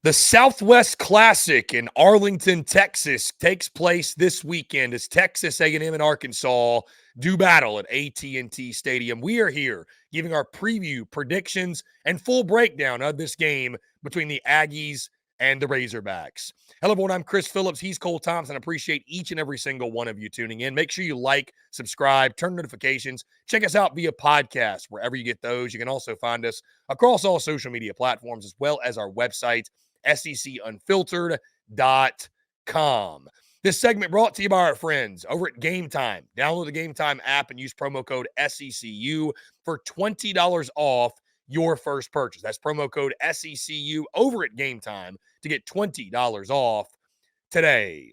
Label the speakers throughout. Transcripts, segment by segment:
Speaker 1: The Southwest Classic in Arlington, Texas takes place this weekend as Texas A&M and Arkansas do battle at AT&T Stadium. We are here giving our preview, predictions, and full breakdown of this game between the Aggies and the Razorbacks. Hello, everyone. I'm Chris Phillips. He's Cole Thompson. I appreciate each and every single one of you tuning in. Make sure you like, subscribe, turn notifications. Check us out via podcast, wherever you get those. You can also find us across all social media platforms, as well as our website, SECUnfiltered.com. This segment brought to you by our friends over at GameTime. Download the GameTime app and use promo code SECU for $20 off your first purchase. That's promo code SECU over at GameTime to get $20 off today.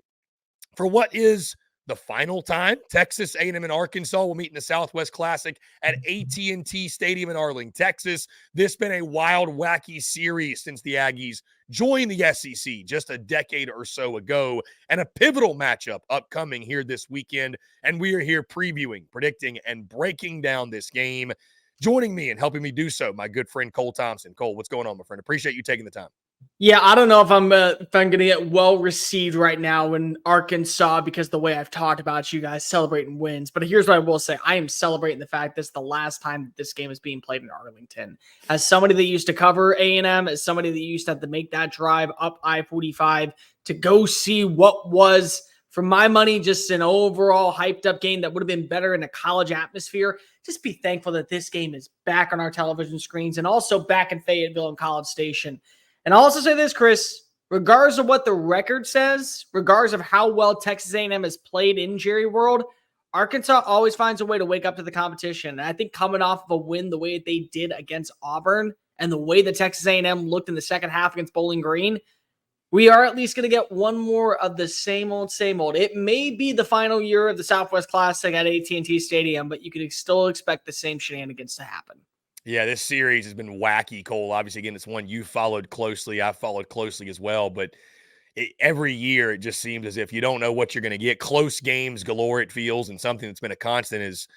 Speaker 1: For what is the final time, Texas A&M and Arkansas will meet in the Southwest Classic at AT&T Stadium in Arlington, Texas. This has been a wild, wacky series since the Aggies joined the SEC just a decade or so ago, and a pivotal matchup upcoming here this weekend. And we are here previewing, predicting, and breaking down this game. Joining me and helping me do so, my good friend Cole Thompson. Cole, what's going on, my friend? Appreciate you taking the time.
Speaker 2: Yeah, I don't know if I'm going to get well received right now in Arkansas because the way I've talked about you guys celebrating wins. But here's what I will say. I am celebrating the fact this is the last time that this game is being played in Arlington. As somebody that used to cover A&M, as somebody that used to have to make that drive up I-45 to go see what was, for my money, just an overall hyped up game that would have been better in a college atmosphere. Just be thankful that this game is back on our television screens and also back in Fayetteville and College Station. And I'll also say this, Chris, regardless of what the record says, regardless of how well Texas A&M has played in Jerry World, Arkansas always finds a way to wake up to the competition. And I think coming off of a win the way they did against Auburn and the way that Texas A&M looked in the second half against Bowling Green, we are at least going to get one more of the same old, same old. It may be the final year of the Southwest Classic at AT&T Stadium, but you can still expect the same shenanigans to happen.
Speaker 1: Yeah, this series has been wacky, Cole. Obviously, again, it's one you followed closely. I've followed closely as well. But every year, it just seems as if you don't know what you're going to get. Close games galore, it feels. And something that's been a constant is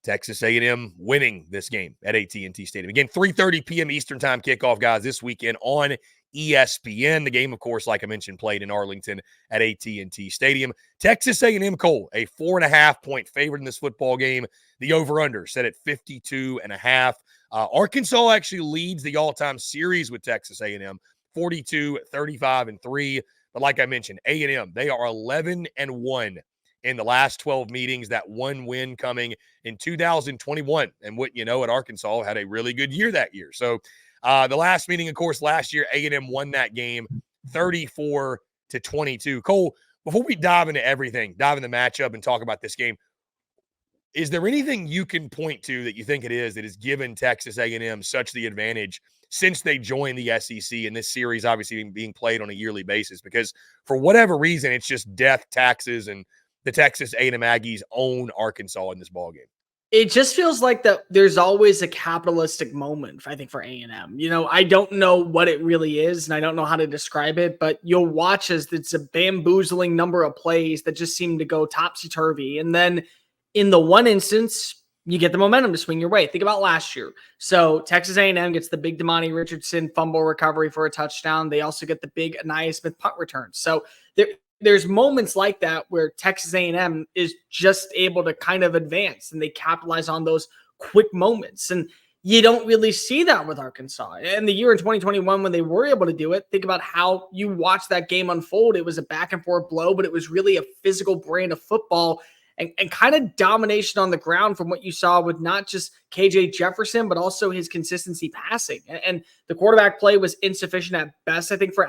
Speaker 1: Texas A&M winning this game at AT&T Stadium. Again, 3:30 p.m. Eastern Time kickoff, guys, this weekend on ESPN. The game, of course, like I mentioned, played in Arlington at AT&T Stadium. Texas A&M, Cole, a 4.5-point favorite in this football game. The over-under set at 52.5. Arkansas actually leads the all-time series with Texas A&M, 42-35-3. But like I mentioned, A&M, they are 11-1 in the last 12 meetings. That one win coming in 2021. And what you know, at Arkansas had a really good year that year. So the last meeting, of course, last year, A&M won that game 34-22. Cole, before we dive into everything, dive in the matchup and talk about this game, is there anything you can point to that you think it is that has given Texas A&M such the advantage since they joined the SEC and this series obviously being played on a yearly basis? Because for whatever reason, it's just death, taxes, and the Texas A&M Aggies own Arkansas in this ballgame.
Speaker 2: It just feels like that there's always a capitalistic moment, I think, for A&M. You know, I don't know what it really is, and I don't know how to describe it, but you'll watch as it's a bamboozling number of plays that just seem to go topsy-turvy. And then in the one instance, you get the momentum to swing your way. Think about last year. So Texas A&M gets the big Damani Richardson fumble recovery for a touchdown. They also get the big Anaya Smith punt return. So there's moments like that where Texas A&M is just able to kind of advance and they capitalize on those quick moments. And you don't really see that with Arkansas. And the year in 2021, when they were able to do it, think about how you watched that game unfold. It was a back and forth blow, but it was really a physical brand of football and kind of domination on the ground from what you saw with not just KJ Jefferson, but also his consistency passing. And the quarterback play was insufficient at best, I think, for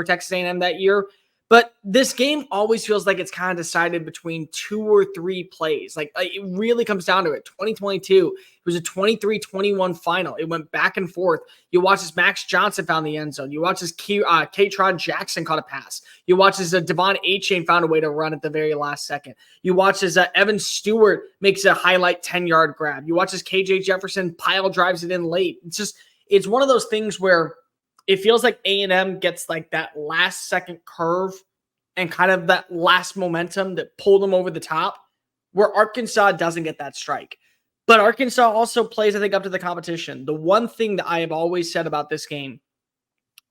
Speaker 2: Texas A&M that year. But this game always feels like it's kind of decided between 2 or 3 plays. Like it really comes down to it. 2022, it was a 23-21 final. It went back and forth. You watch as Max Johnson found the end zone. You watch as Katron Jackson caught a pass. You watch as Devon Achane found a way to run at the very last second. You watch as Evan Stewart makes a highlight 10-yard grab. You watch as KJ Jefferson pile drives it in late. It's one of those things where it feels like A&M gets like that last second curve and kind of that last momentum that pulled them over the top, where Arkansas doesn't get that strike. But Arkansas also plays, I think, up to the competition. The one thing that I have always said about this game,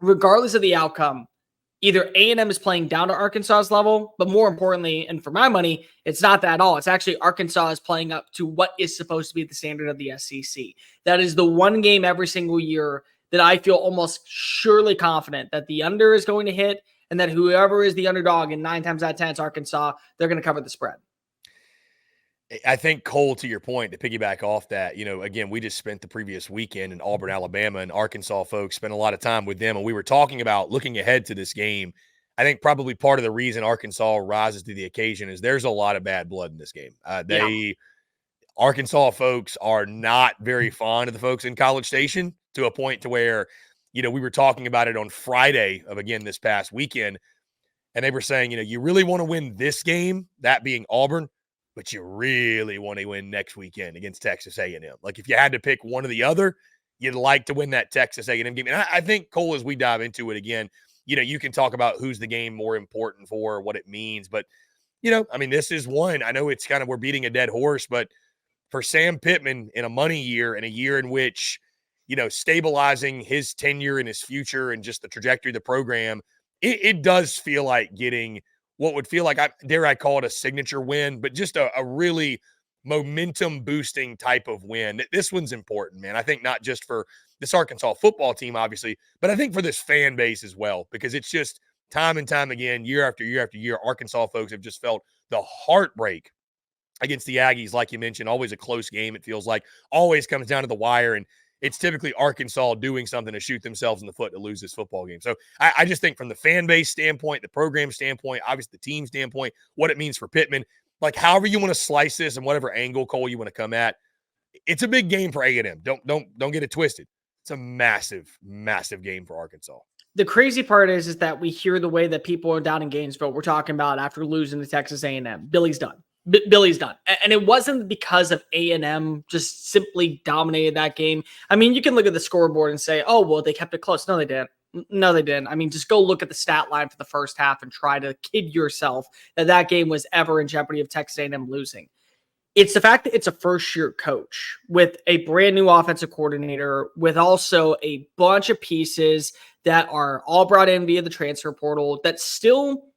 Speaker 2: regardless of the outcome, either A&M is playing down to Arkansas's level, but more importantly, and for my money, it's not that at all. It's actually Arkansas is playing up to what is supposed to be the standard of the SEC. That is the one game every single year that I feel almost surely confident that the under is going to hit, and that whoever is the underdog, and 9 times out of 10 it's Arkansas, they're going to cover the spread.
Speaker 1: I think, Cole, to your point, to piggyback off that, again, we just spent the previous weekend in Auburn, Alabama, and Arkansas folks spent a lot of time with them, and we were talking about looking ahead to this game. I think probably part of the reason Arkansas rises to the occasion is there's a lot of bad blood in this game. Arkansas folks are not very fond of the folks in College Station, to a point to where, we were talking about it on Friday of, again, this past weekend, and they were saying, you really want to win this game, that being Auburn, but you really want to win next weekend against Texas A&M. Like, if you had to pick one or the other, you'd like to win that Texas A&M game. And I think, Cole, as we dive into it again, you can talk about who's the game more important for, what it means. But, this is one. I know it's kind of, we're beating a dead horse, but for Sam Pittman in a money year, and a year in which, stabilizing his tenure and his future and just the trajectory of the program, it does feel like getting what would feel like, dare I call it a signature win, but just a really momentum boosting type of win. This one's important, man. I think not just for this Arkansas football team, obviously, but I think for this fan base as well, because it's just time and time again, year after year after year, Arkansas folks have just felt the heartbreak against the Aggies. Like you mentioned, always a close game. It feels like always comes down to the wire, and it's typically Arkansas doing something to shoot themselves in the foot to lose this football game. So I just think from the fan base standpoint, the program standpoint, obviously the team standpoint, what it means for Pittman, like however you want to slice this and whatever angle, Cole, you want to come at, it's a big game for A&M. Don't get it twisted. It's a massive, massive game for Arkansas.
Speaker 2: The crazy part is that we hear the way that people are down in Gainesville, we're talking about after losing to Texas A&M. Billy's done. Billy's done. And it wasn't because of A&M just simply dominated that game. I mean, you can look at the scoreboard and say, oh, well, they kept it close. No, they didn't. No, they didn't. I mean, just go look at the stat line for the first half and try to kid yourself that game was ever in jeopardy of Texas A&M losing. It's the fact that it's a first-year coach with a brand new offensive coordinator, with also a bunch of pieces that are all brought in via the transfer portal that still –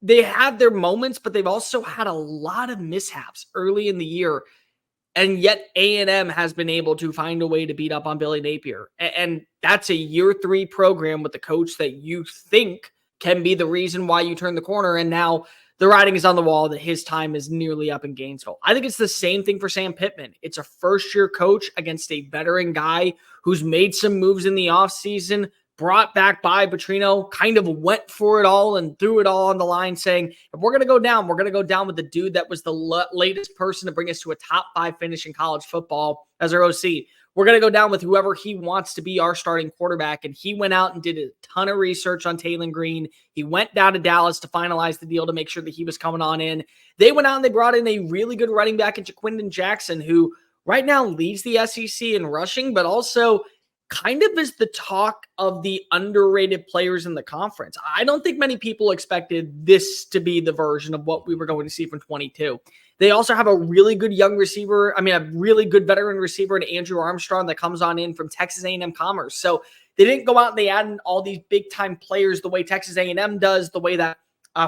Speaker 2: they have their moments, but they've also had a lot of mishaps early in the year. And yet A&M has been able to find a way to beat up on Billy Napier. And that's a year 3 program with the coach that you think can be the reason why you turn the corner. And now the writing is on the wall that his time is nearly up in Gainesville. I think it's the same thing for Sam Pittman. It's a first-year coach against a veteran guy who's made some moves in the offseason, brought back by Petrino, kind of went for it all and threw it all on the line, saying, if we're going to go down, we're going to go down with the dude that was the latest person to bring us to a top 5 finish in college football as our OC. We're going to go down with whoever he wants to be our starting quarterback. And he went out and did a ton of research on Taylon Green. He went down to Dallas to finalize the deal to make sure that he was coming on in. They went out and they brought in a really good running back in Jaquindon Jackson, who right now leads the SEC in rushing, but also kind of is the talk of the underrated players in the conference. I don't think many people expected this to be the version of what we were going to see from 22. They also have a really good young receiver. A really good veteran receiver in Andrew Armstrong that comes on in from Texas A&M Commerce. So they didn't go out and they added all these big time players the way Texas A&M does, the way that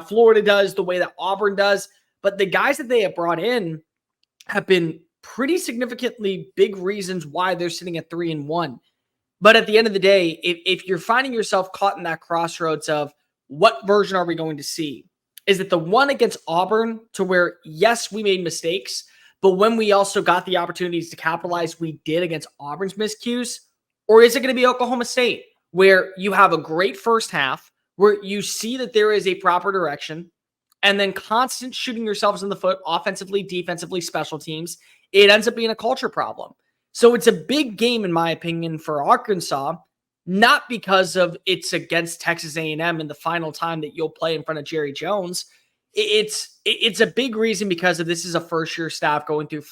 Speaker 2: Florida does, the way that Auburn does. But the guys that they have brought in have been pretty significantly big reasons why they're sitting at 3-1. But at the end of the day, if you're finding yourself caught in that crossroads of what version are we going to see, is it the one against Auburn to where, yes, we made mistakes, but when we also got the opportunities to capitalize, we did against Auburn's miscues? Or is it going to be Oklahoma State, where you have a great first half, where you see that there is a proper direction, and then constant shooting yourselves in the foot offensively, defensively, special teams, it ends up being a culture problem. So it's a big game, in my opinion, for Arkansas, not because of it's against Texas A&M in the final time that you'll play in front of Jerry Jones. It's a big reason because of this is a first-year staff going through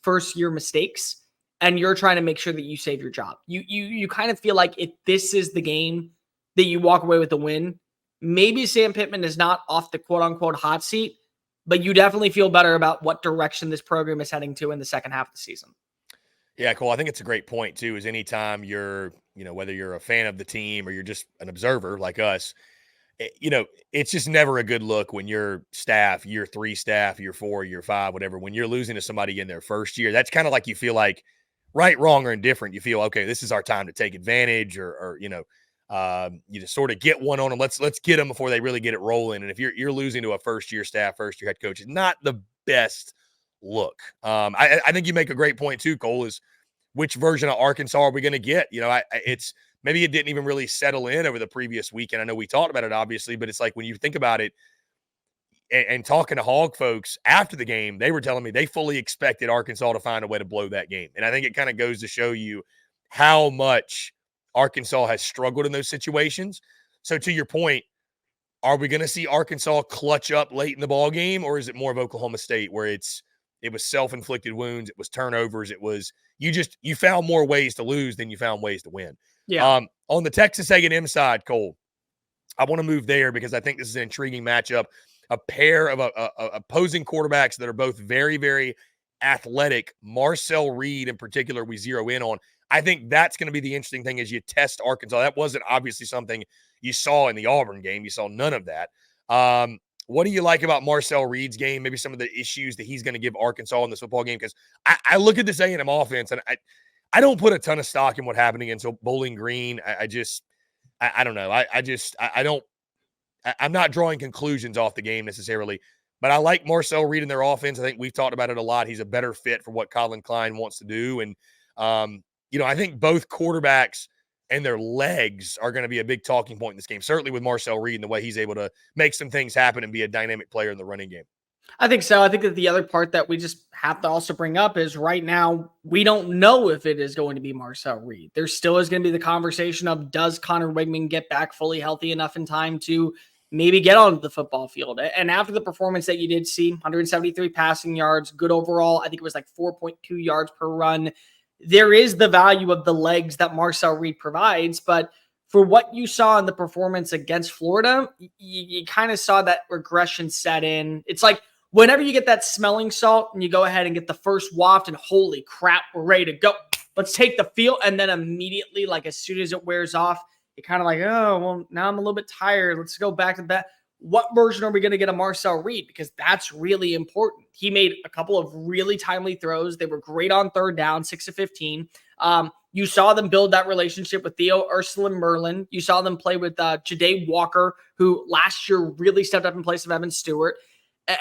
Speaker 2: first-year mistakes, and you're trying to make sure that you save your job. You kind of feel like if this is the game that you walk away with a win, maybe Sam Pittman is not off the quote-unquote hot seat, but you definitely feel better about what direction this program is heading to in the second half of the season.
Speaker 1: Yeah, cool. I think it's a great point too, is anytime you're, whether you're a fan of the team or you're just an observer like us, it's just never a good look when your staff, year 3 staff, year 4, year 5, whatever, when you're losing to somebody in their first year. That's kind of like you feel like right, wrong, or indifferent. You feel, okay, this is our time to take advantage or you just sort of get one on them. Let's get them before they really get it rolling. And if you're losing to a first year staff, first year head coach, it's not the best look. I think you make a great point too, Cole, is which version of Arkansas are we going to get? It's maybe it didn't even really settle in over the previous weekend. I know we talked about it, obviously, but it's like when you think about it and talking to Hog folks after the game, they were telling me they fully expected Arkansas to find a way to blow that game. And I think it kind of goes to show you how much Arkansas has struggled in those situations. So to your point, are we going to see Arkansas clutch up late in the ball game, or is it more of Oklahoma State where it was self-inflicted wounds, it was turnovers, it was you found more ways to lose than you found ways to win?
Speaker 2: Yeah.
Speaker 1: On the Texas A&M side, Cole, I want to move there because I think this is an intriguing matchup. A pair of opposing quarterbacks that are both very, very athletic. Marcel Reed in particular, we zero in on. I think that's going to be the interesting thing as you test Arkansas. That wasn't obviously something you saw in the Auburn game. You saw none of that. What do you like about Marcel Reed's game? Maybe some of the issues that he's going to give Arkansas in this football game? Because I look at this A&M offense, and I don't put a ton of stock in what happened against Bowling Green. I don't know. I'm not drawing conclusions off the game necessarily, but I like Marcel Reed in their offense. I think we've talked about it a lot. He's a better fit for what Colin Klein wants to do. And, I think both quarterbacks and their legs are going to be a big talking point in this game, certainly with Marcel Reed and the way he's able to make some things happen and be a dynamic player in the running game.
Speaker 2: I think so. I think that the other part that we just have to also bring up is right now, we don't know if it is going to be Marcel Reed. There still is going to be the conversation of, does Connor Wigman get back fully healthy enough in time to maybe get onto the football field? And after the performance that you did see, 173 passing yards, good overall, I think it was like 4.2 yards per run. There is the value of the legs that Marcel Reed provides, but for what you saw in the performance against Florida, you kind of saw that regression set in. It's like whenever you get that smelling salt and you go ahead and get the first waft and holy crap, we're ready to go. Let's take the field. And then immediately, like as soon as it wears off, you're kind of like, oh, well, now I'm a little bit tired. Let's go back to that. What version are we going to get of Marcel Reed? Because that's really important. He made a couple of really timely throws. They were great on third down, 6 of 15. You saw them build that relationship with Theo Ursuline-Merlin. You saw them play with Ja'Day Walker, who last year really stepped up in place of Evan Stewart.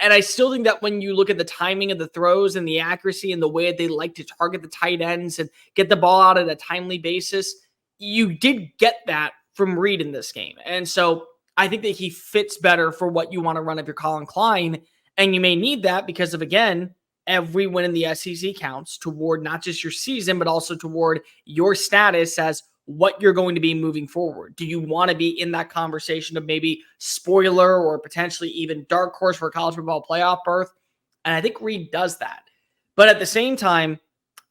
Speaker 2: And I still think that when you look at the timing of the throws and the accuracy and the way they like to target the tight ends and get the ball out at a timely basis, you did get that from Reed in this game. And so I think that he fits better for what you want to run if you're Colin Klein. And you may need that because of, again, every win in the SEC counts toward not just your season, but also toward your status as what you're going to be moving forward. Do you want to be in that conversation of maybe spoiler or potentially even dark horse for a college football playoff berth? And I think Reed does that. But at the same time,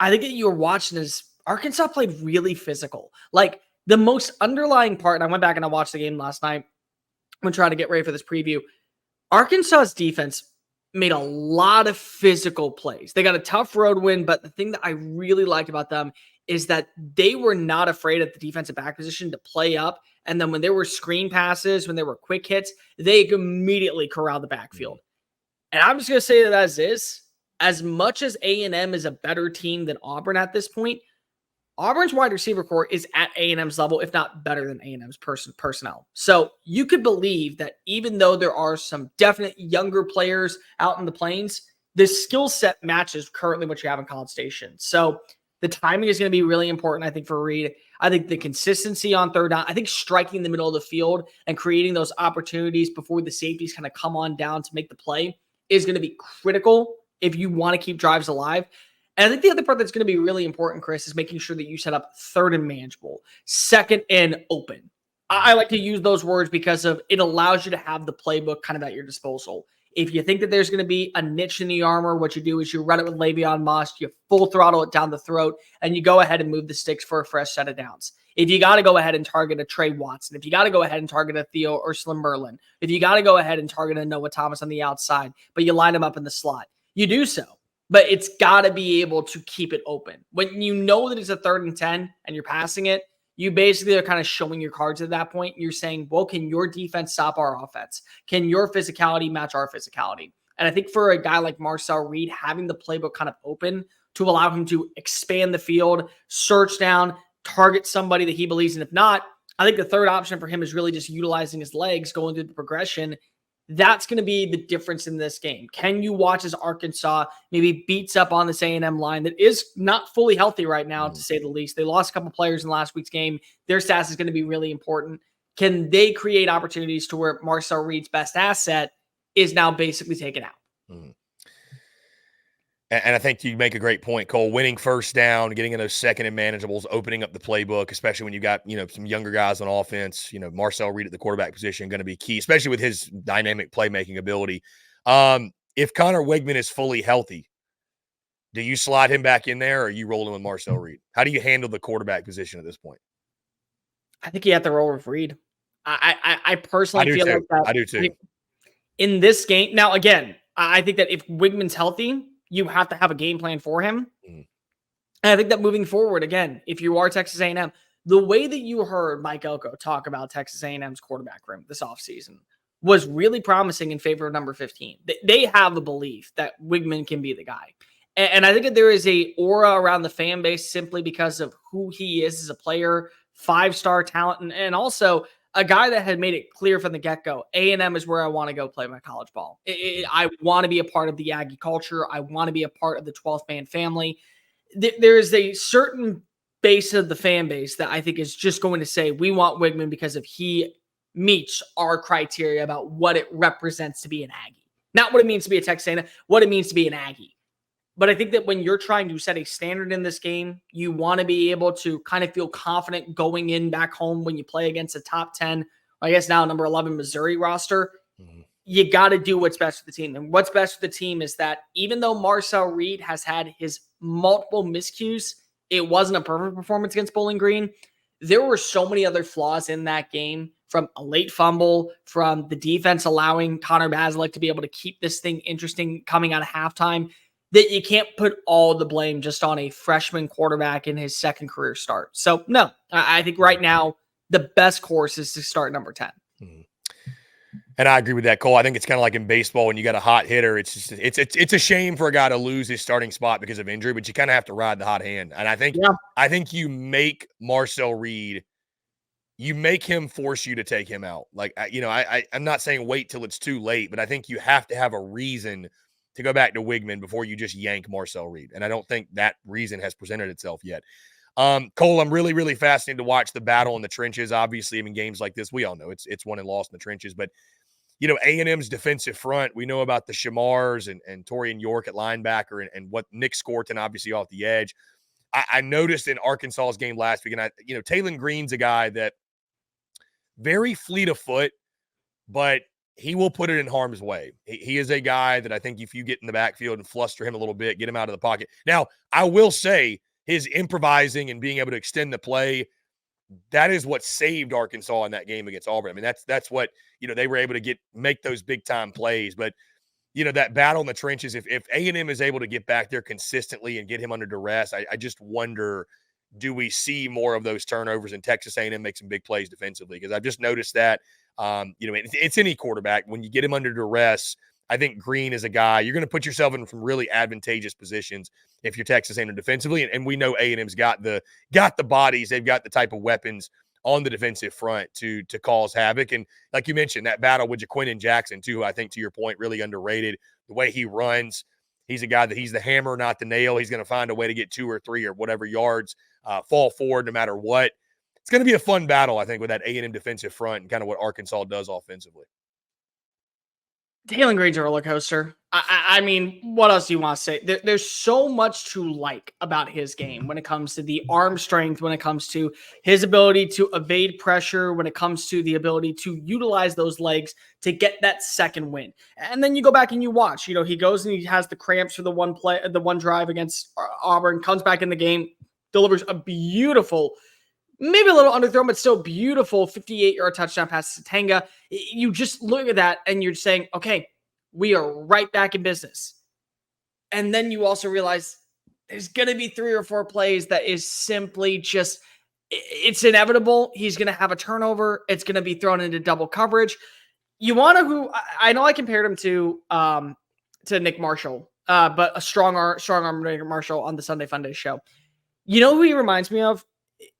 Speaker 2: I think that you're watching as Arkansas played really physical. Like the most underlying part, and I went back and I watched the game last night. I'm going to try to get ready for this preview. Arkansas's defense made a lot of physical plays. They got a tough road win, but the thing that I really liked about them is that they were not afraid at the defensive back position to play up. And then when there were screen passes, when there were quick hits, they immediately corralled the backfield. And I'm just going to say that as is, as much as A&M is a better team than Auburn at this point, Auburn's wide receiver core is at A&M's level, if not better than A&M's personnel. So you could believe that even though there are some definite younger players out in the plains, the skill set matches currently what you have in College Station. So the timing is going to be really important, I think, for Reed. I think the consistency on third down, I think striking the middle of the field and creating those opportunities before the safeties kind of come on down to make the play is going to be critical if you want to keep drives alive. And I think the other part that's going to be really important, Chris, is making sure that you set up third and manageable, second and open. I like to use those words because of it allows you to have the playbook kind of at your disposal. If you think that there's going to be a niche in the armor, what you do is you run it with Le'Veon Moss, you full throttle it down the throat, and you go ahead and move the sticks for a fresh set of downs. If you got to go ahead and target a Trey Watson, if you got to go ahead and target a Theo Ursuline-Merlin, if you got to go ahead and target a Noah Thomas on the outside, but you line them up in the slot, you do so. but it's got to be able to keep it open. When you know that it's a 3rd and 10 and you're passing it, you basically are kind of showing your cards at that point. You're saying, well, can your defense stop our offense? Can your physicality match our physicality? And I think for a guy like Marcel Reed, having the playbook kind of open to allow him to expand the field, search down, target somebody that he believes in. If not, I think the third option for him is really just utilizing his legs, going through the progression. That's going to be the difference in this game. Can you watch as Arkansas maybe beats up on this A&M line that is not fully healthy right now, to say the least? They lost a couple players in last week's game. Their stats is going to be really important. Can they create opportunities to where Marcel Reed's best asset is now basically taken out?
Speaker 1: Mm-hmm. And I think you make a great point, Cole. Winning first down, getting in those second and manageables, opening up the playbook, especially when you got, some younger guys on offense. Marcel Reed at the quarterback position going to be key, especially with his dynamic playmaking ability. If Connor Wigman is fully healthy, do you slide him back in there, or are you rolling with Marcel Reed? How do you handle the quarterback position at this point?
Speaker 2: I think you have to roll with Reed. I personally feel like that.
Speaker 1: I do too.
Speaker 2: In this game, now again, I think that if Wigman's healthy, you have to have a game plan for him. And I think that moving forward, again, if you are Texas A&M, the way that you heard Mike Elko talk about Texas A&M's quarterback room this offseason was really promising in favor of number 15. They have a belief that Wigman can be the guy. And I think that there is a aura around the fan base simply because of who he is as a player, 5-star talent, and also a guy that had made it clear from the get-go, A&M is where I want to go play my college ball. I want to be a part of the Aggie culture. I want to be a part of the 12th man family. There is a certain base of the fan base that I think is just going to say, we want Wigman because if he meets our criteria about what it represents to be an Aggie. Not what it means to be a Texas A&M, what it means to be an Aggie. But I think that when you're trying to set a standard in this game, you want to be able to kind of feel confident going in back home when you play against a top 10, I guess now number 11 Missouri roster. You got to do what's best for the team. And what's best for the team is that even though Marcel Reed has had his multiple miscues, it wasn't a perfect performance against Bowling Green. There were so many other flaws in that game, from a late fumble, from the defense allowing Connor Bazelak to be able to keep this thing interesting coming out of halftime, that you can't put all the blame just on a freshman quarterback in his second career start. So, no, I think right now the best course is to start number 10.
Speaker 1: And I agree with that, Cole. I think it's kind of like in baseball when you got a hot hitter. It's a shame for a guy to lose his starting spot because of injury, but you kind of have to ride the hot hand. And I think you make Marcel Reed, you make him force you to take him out. Like, I'm not saying wait till it's too late, but I think you have to have a reason to go back to Wigman before you just yank Marcel Reed. And I don't think that reason has presented itself yet. Cole, I'm really, really fascinated to watch the battle in the trenches. Obviously, games like this, we all know it's won and lost in the trenches. But, A&M's defensive front, we know about the Shamars and Torian York at linebacker and what Nick Scorton, obviously, off the edge. I noticed in Arkansas's game last week, and Taylon Green's a guy that very fleet of foot, but he will put it in harm's way. He is a guy that I think if you get in the backfield and fluster him a little bit, get him out of the pocket. Now, I will say his improvising and being able to extend the play, that is what saved Arkansas in that game against Auburn. That's what, they were able to make those big-time plays. But, that battle in the trenches, if A&M is able to get back there consistently and get him under duress, I just wonder, do we see more of those turnovers and Texas A&M make some big plays defensively? Because I've just noticed that. It's any quarterback. When you get him under duress, I think Green is a guy you're going to put yourself in some really advantageous positions if you're Texas A&M defensively. And we know A&M's got the bodies, they've got the type of weapons on the defensive front to cause havoc. And like you mentioned, that battle with Jaquindon Jackson too, I think to your point, really underrated. The way he runs, he's a guy that he's the hammer, not the nail. He's going to find a way to get 2 or 3 or whatever yards, fall forward no matter what. It's going to be a fun battle, I think, with that A&M defensive front and kind of what Arkansas does offensively.
Speaker 2: Taylon Green's a roller coaster. I mean, what else do you want to say? There's so much to like about his game when it comes to the arm strength, when it comes to his ability to evade pressure, when it comes to the ability to utilize those legs to get that second win. And then you go back and you watch, he goes and he has the cramps for the one drive against Auburn, comes back in the game, delivers a beautiful, maybe a little underthrown, but still beautiful 58-yard touchdown pass to Tanga. You just look at that and you're saying, okay, we are right back in business. And then you also realize there's going to be 3 or 4 plays that is simply just, it's inevitable. He's going to have a turnover. It's going to be thrown into double coverage. You want to, who I know I compared him to Nick Marshall, but a strong arm Nick Marshall on the Sunday Funday show. You know who he reminds me of?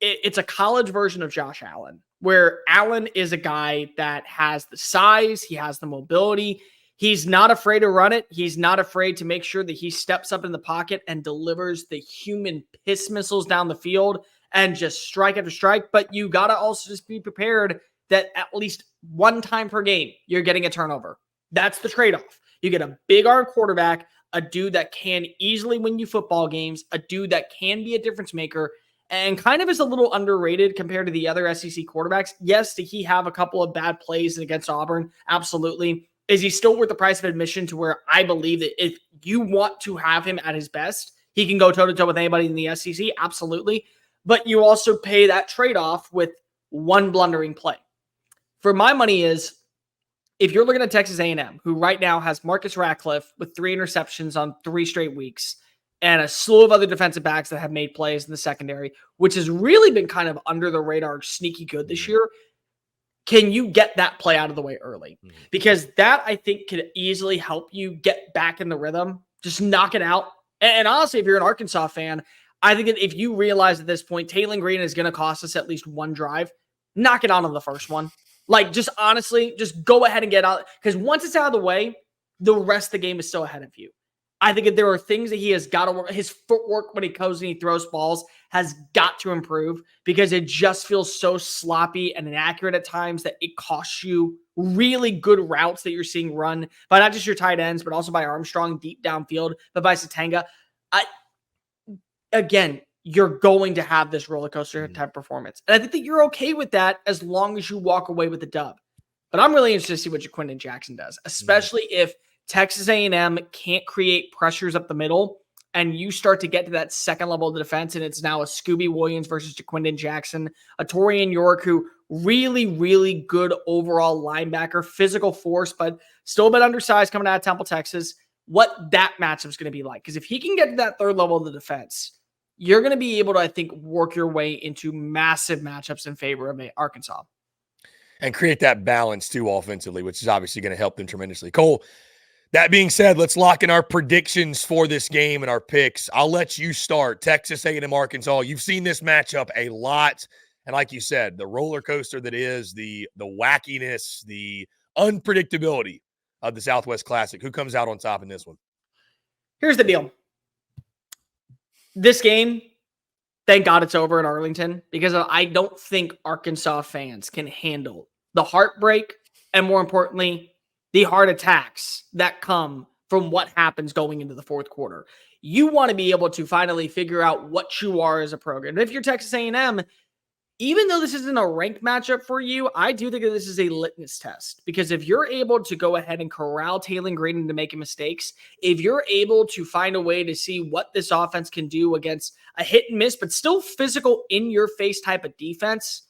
Speaker 2: It's a college version of Josh Allen, where Allen is a guy that has the size, he has the mobility. He's not afraid to run it. He's not afraid to make sure that he steps up in the pocket and delivers the human piss missiles down the field and just strike after strike. But you got to also just be prepared that at least one time per game, you're getting a turnover. That's the trade-off. You get a big arm quarterback, a dude that can easily win you football games, a dude that can be a difference maker, and kind of is a little underrated compared to the other SEC quarterbacks. Yes, did he have a couple of bad plays against Auburn? Absolutely. Is he still worth the price of admission to where I believe that if you want to have him at his best, he can go toe-to-toe with anybody in the SEC? Absolutely. But you also pay that trade-off with one blundering play. For my money is, if you're looking at Texas A&M, who right now has Marcus Ratcliffe with 3 interceptions on 3 straight weeks, and a slew of other defensive backs that have made plays in the secondary, which has really been kind of under the radar, sneaky good this year. Can you get that play out of the way early? Because that, I think, could easily help you get back in the rhythm. Just knock it out. And honestly, if you're an Arkansas fan, I think that if you realize at this point, Taylor Green is going to cost us at least one drive, knock it out on the first one. Like, just honestly, just go ahead and get out. Because once it's out of the way, the rest of the game is still ahead of you. I think that there are things that he has got to work. His footwork when he goes and he throws balls has got to improve, because it just feels so sloppy and inaccurate at times that it costs you really good routes that you're seeing run by not just your tight ends, but also by Armstrong deep downfield, but by Satanga. Again, you're going to have this roller coaster type performance. And I think that you're okay with that as long as you walk away with the dub. But I'm really interested to see what Jaquindon Jackson does, especially if Texas A&M can't create pressures up the middle and you start to get to that second level of the defense, and it's now a Scooby Williams versus Jaquindon Jackson, a Torian York, who really, really good overall linebacker, physical force, but still a bit undersized coming out of Temple, Texas, what that matchup is going to be like. Because if he can get to that third level of the defense, you're going to be able to, I think, work your way into massive matchups in favor of Arkansas.
Speaker 1: And create that balance, too, offensively, which is obviously going to help them tremendously. Cole, that being said, let's lock in our predictions for this game and our picks. I'll let you start. Texas A&M, Arkansas. You've seen this matchup a lot. And like you said, the roller coaster that is, the wackiness, the unpredictability of the Southwest Classic. Who comes out on top in this one?
Speaker 2: Here's the deal. This game, thank God it's over in Arlington, because I don't think Arkansas fans can handle the heartbreak and, more importantly, the heart attacks that come from what happens going into the fourth quarter. You want to be able to finally figure out what you are as a program. And if you're Texas A&M, even though this isn't a ranked matchup for you, I do think that this is a litmus test, because if you're able to go ahead and corral Taylor Green into making mistakes, if you're able to find a way to see what this offense can do against a hit and miss, but still physical in your face type of defense,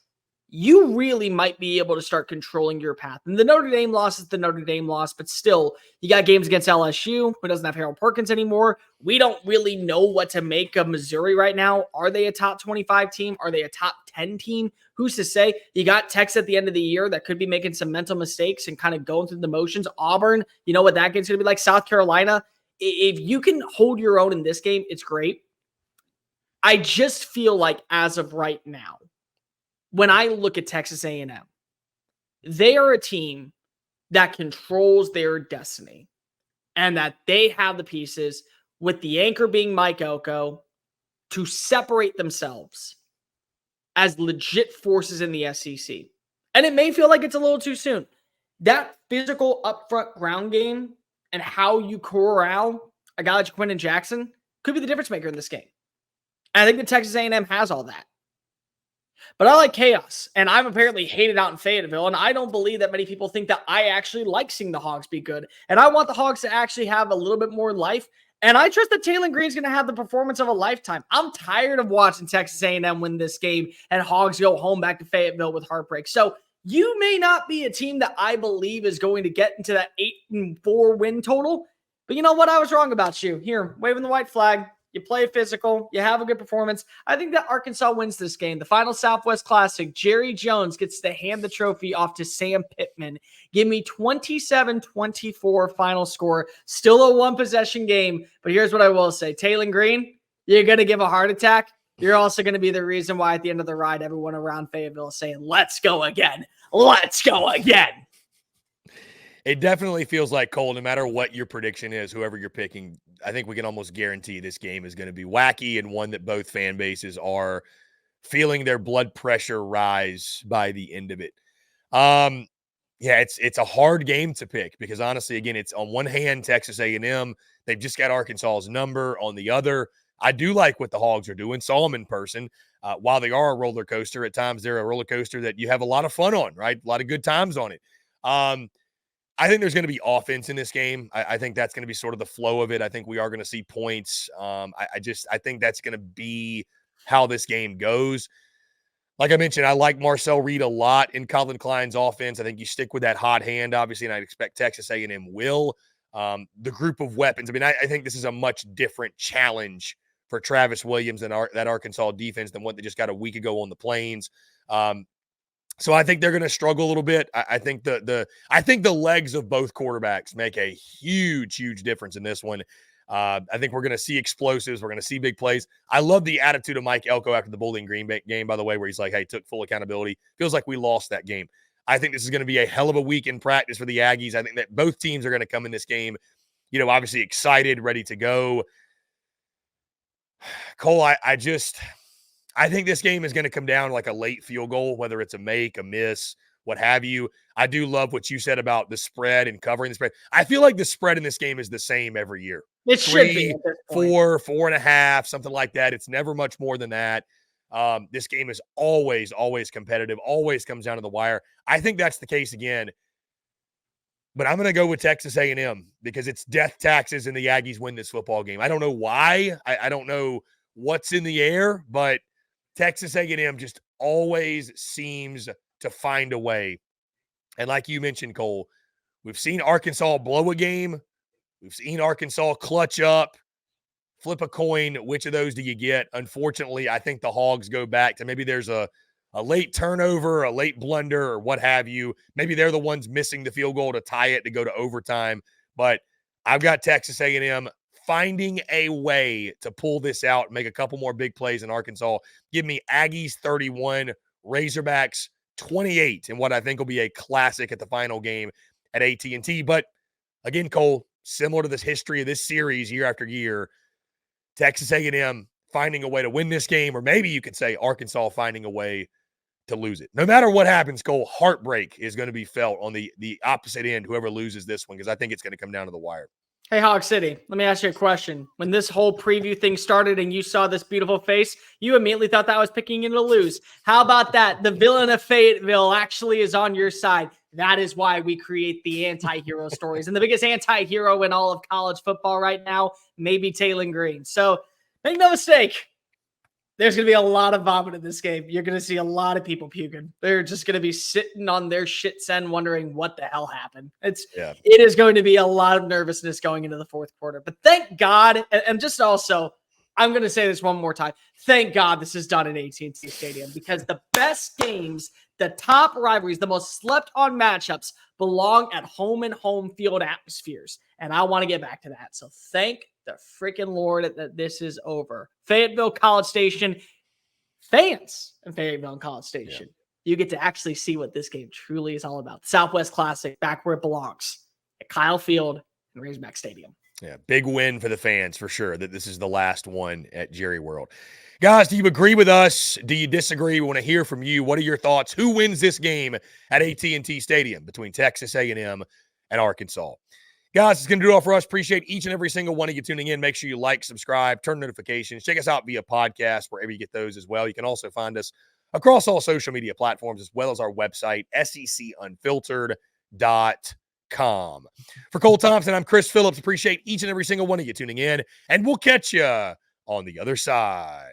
Speaker 2: you really might be able to start controlling your path. And the Notre Dame loss is the Notre Dame loss, but still, you got games against LSU, who doesn't have Harold Perkins anymore. We don't really know what to make of Missouri right now. Are they a top 25 team? Are they a top 10 team? Who's to say? You got Texas at the end of the year that could be making some mental mistakes and kind of going through the motions. Auburn, you know what that game's going to be like. South Carolina. If you can hold your own in this game, it's great. I just feel like as of right now, when I look at Texas A&M, they are a team that controls their destiny, and that they have the pieces, with the anchor being Mike Elko, to separate themselves as legit forces in the SEC. And it may feel like it's a little too soon. That physical upfront ground game and how you corral a guy like Jaquindon Jackson could be the difference maker in this game. And I think that Texas A&M has all that. But I like chaos, and I'm apparently hated out in Fayetteville, and I don't believe that many people think that I actually like seeing the Hogs be good. And I want the Hogs to actually have a little bit more life, and I trust that Taylor Green's going to have the performance of a lifetime. I'm tired of watching Texas A&M win this game and Hogs go home back to Fayetteville with heartbreak. So you may not be a team that I believe is going to get into that 8-4 win total, But you know what? I was wrong about you. Here, waving the white flag. You play physical. You have a good performance. I think that Arkansas wins this game. The final Southwest Classic, Jerry Jones gets to hand the trophy off to Sam Pittman. Give me 27-24 final score. Still a one-possession game. But here's what I will say. Taylor Green, you're going to give a heart attack. You're also going to be the reason why at the end of the ride, everyone around Fayetteville is saying, let's go again. Let's go again.
Speaker 1: It definitely feels like, Cole, no matter what your prediction is, whoever you're picking, I think we can almost guarantee this game is going to be wacky and one that both fan bases are feeling their blood pressure rise by the end of it. Yeah, it's a hard game to pick because honestly, again, it's on one hand, Texas A&M, they've just got Arkansas's number. On the other, I do like what the Hogs are doing. Saw them in person. While they are a roller coaster, at times they're a roller coaster that you have a lot of fun on, right? A lot of good times on it. I think there's going to be offense in this game. I think that's going to be sort of the flow of it. I think we are going to see points. I think that's going to be how this game goes. Like I mentioned, I like Marcel Reed a lot in Colin Klein's offense. I think you stick with that hot hand, obviously, and I expect Texas A&M will. The group of weapons. I mean, I think this is a much different challenge for Travis Williams and that Arkansas defense than what they just got a week ago on the Plains. So I think they're going to struggle a little bit. I think the legs of both quarterbacks make a huge, huge difference in this one. I think we're going to see explosives. We're going to see big plays. I love the attitude of Mike Elko after the Bowling Green game, by the way, where he's like, hey, took full accountability. Feels like we lost that game. I think this is going to be a hell of a week in practice for the Aggies. I think that both teams are going to come in this game, obviously excited, ready to go. Cole, I think this game is going to come down like a late field goal, whether it's a make, a miss, what have you. I do love what you said about the spread and covering the spread. I feel like the spread in this game is the same every year.
Speaker 2: It should be.
Speaker 1: 4, 4.5, something like that. It's never much more than that. This game is always, always competitive, always comes down to the wire. I think that's the case again. But I'm going to go with Texas A&M because it's death taxes and the Aggies win this football game. I don't know why. I don't know what's in the air, but Texas A&M just always seems to find a way. And like you mentioned, Cole, we've seen Arkansas blow a game. We've seen Arkansas clutch up, flip a coin. Which of those do you get? Unfortunately, I think the Hogs go back to maybe there's a late turnover, a late blunder, or what have you. Maybe they're the ones missing the field goal to tie it to go to overtime. But I've got Texas A&M finding a way to pull this out, make a couple more big plays in Arkansas. Give me Aggies 31, Razorbacks 28, and what I think will be a classic at the final game at AT&T. But again, Cole, similar to this history of this series year after year, Texas A&M finding a way to win this game, or maybe you could say Arkansas finding a way to lose it. No matter what happens, Cole, heartbreak is going to be felt on the opposite end, whoever loses this one, because I think it's going to come down to the wire.
Speaker 2: Hey, Hog City, let me ask you a question. When this whole preview thing started and you saw this beautiful face, you immediately thought that I was picking you to lose. How about that? The villain of Fayetteville actually is on your side. That is why we create the anti-hero stories. And the biggest anti-hero in all of college football right now, maybe Taylor Green. So make no mistake, there's going to be a lot of vomit in this game. You're going to see a lot of people puking. They're just going to be sitting on their shits end wondering what the hell happened. It is going to be a lot of nervousness going into the fourth quarter. But thank God, and just also, I'm going to say this one more time. Thank God this is done at AT&T Stadium because the best games, the top rivalries, the most slept on matchups belong at home and home field atmospheres. And I want to get back to that. So thank the freaking Lord that this is over. Fayetteville College Station, fans in Fayetteville and College Station, you get to actually see what this game truly is all about. Southwest Classic, back where it belongs, at Kyle Field and Razorback Stadium.
Speaker 1: Yeah, big win for the fans for sure that this is the last one at Jerry World. Guys, do you agree with us? Do you disagree? We want to hear from you. What are your thoughts? Who wins this game at AT&T Stadium between Texas A&M and Arkansas? Guys, it's going to do it all for us. Appreciate each and every single one of you tuning in. Make sure you like, subscribe, turn notifications. Check us out via podcast, wherever you get those as well. You can also find us across all social media platforms, as well as our website, SECUnfiltered.com. For Cole Thompson, I'm Chris Phillips. Appreciate each and every single one of you tuning in, and we'll catch you on the other side.